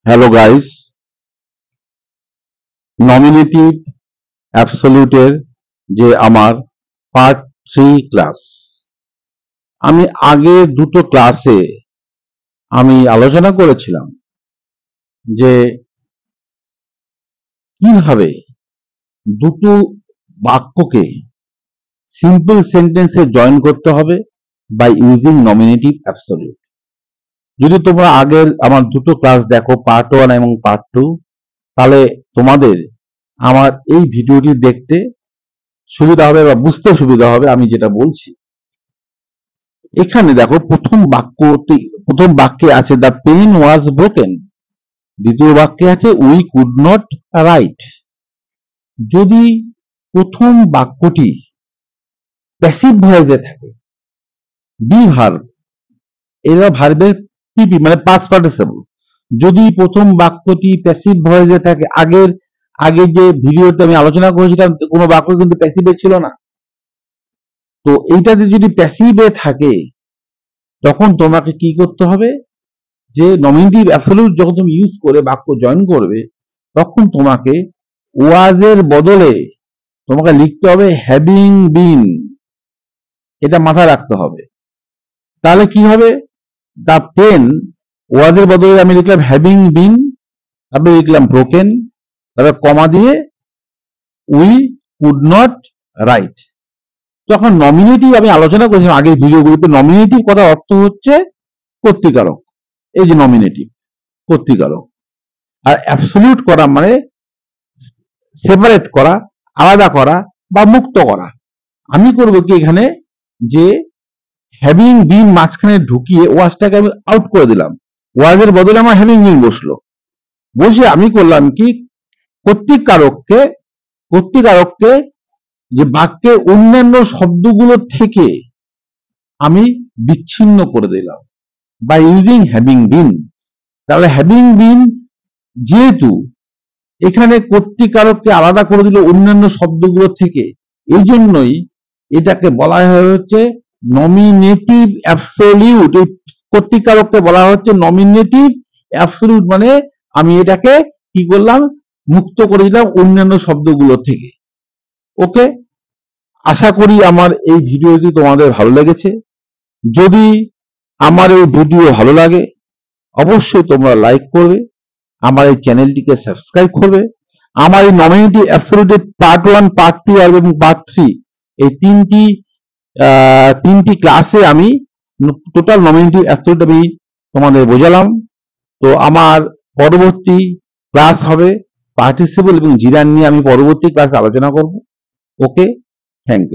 Hello guys, nominative অ্যাবসলিউটের যে আমার part 3 class, আমি আগে দুটো ক্লাসে আমি আলোচনা করেছিলাম যে কিভাবে দুটো বাক্যকে সিম্পল সেন্টেন্সে জয়েন করতে হবে বাই ইউজিং নমিনেটিভ অ্যাবসলিউট। যদি তোমরা আগের আমার দুটো ক্লাস দেখো, পার্ট 1 এবং পার্ট 2, তাহলে তোমাদের আমার এই ভিডিওটি দেখতে সুবিধা হবে বা বুঝতে সুবিধা হবে আমি যেটা বলছি। এখানে দেখো প্রথম বাক্যে আছে দ্য পেন ওয়াজ ব্রোকেন, দ্বিতীয় বাক্যে আছে উই কুড নট রাইট। যদি প্রথম বাক্যটি প্যাসিভ ভয়েসে থাকে, বি ভার্ব, এরা ভার্বের পিপি মানে পাস্ট পার্টিসিপল। যদি প্রথম বাক্যটি প্যাসিভ ভয়েসে থাকে, আগে যে ভিডিওতে আমি আলোচনা করেছিলাম কোনো বাক্য কিন্তু প্যাসিভে ছিল না, তো এইটাতে যদি প্যাসিভে থাকে তখন তোমাকে কি করতে হবে, যে নমিনেটিভ অ্যাবসলিউট যখন তুমি ইউজ করে বাক্য জয়েন করবে তখন তোমাকে ওয়াজের বদলে তোমাকে লিখতে হবে হ্যাভিং বিন। এটা মাথায় রাখতে হবে। তাহলে কি হবে, দ্য পেন ওয়াজের বদলে আমি লিখলাম হ্যাভিং বিন, তারপরে লিখলাম ব্রোকেন, তারপরে কমা দিয়ে উই কুড নট রাইট। তখন নমিনেটিভ আমি আলোচনা করেছিলাম আগের ভিডিওগুলিতে, নমিনেটিভ কথা অর্থ হচ্ছে কর্তৃকারক। এই যে নমিনেটিভ কর্তৃকারক, আর অ্যাবসলিউট করা মানে সেপারেট করা, আলাদা করা বা মুক্ত করা। আমি করব কি এখানে, যে হ্যাভিং বিন মাঝখানে ঢুকিয়ে ওয়াজটাকে আমি আউট করে দিলাম, ওয়াজের বদলে আমার হ্যাভিং বিন বসলো, বসে আমি করলাম কি কর্তৃকারককে যে বাক্যের অন্যান্য শব্দগুলো থেকে আমি বিচ্ছিন্ন করে দিলাম বাই ইউজিং হ্যাভিং বিন। তাহলে হ্যাভিং বিন যেহেতু এখানে কর্তৃকারককে আলাদা করে দিল অন্যান্য শব্দগুলো থেকে, এই জন্যই এটাকে বলা হচ্ছে নমিনেটিভ অ্যাবসলিউট। এই কর্তৃকারককে বলা হচ্ছে নমিনেটিভ অ্যাবসলিউট, মানে আমি এটাকে কি করলাম, মুক্ত করে দিলাম অন্যান্য শব্দগুলো থেকে। ওকে, আশা করি আমার এই ভিডিওটি তোমাদের ভালো লেগেছে। যদি আমার এই ভিডিও ভালো লাগে অবশ্যই তোমরা লাইক করবে, আমার এই চ্যানেলটিকে সাবস্ক্রাইব করবে। আমার এই নমিনেটিভ অ্যাবসলিউটের পার্ট 1, পার্ট 2 এবং পার্ট 3 এই তিনটি ক্লাসে আমি টোটাল নমিনেটিভ অ্যাবসলিউট আমি তোমাদের বোঝালাম। তো আমার পরবর্তী ক্লাস হবে পার্টিসিপল এবং জিরান নিয়ে, আমি পরবর্তী ক্লাসে আলোচনা করব। ওকে, থ্যাংক ইউ।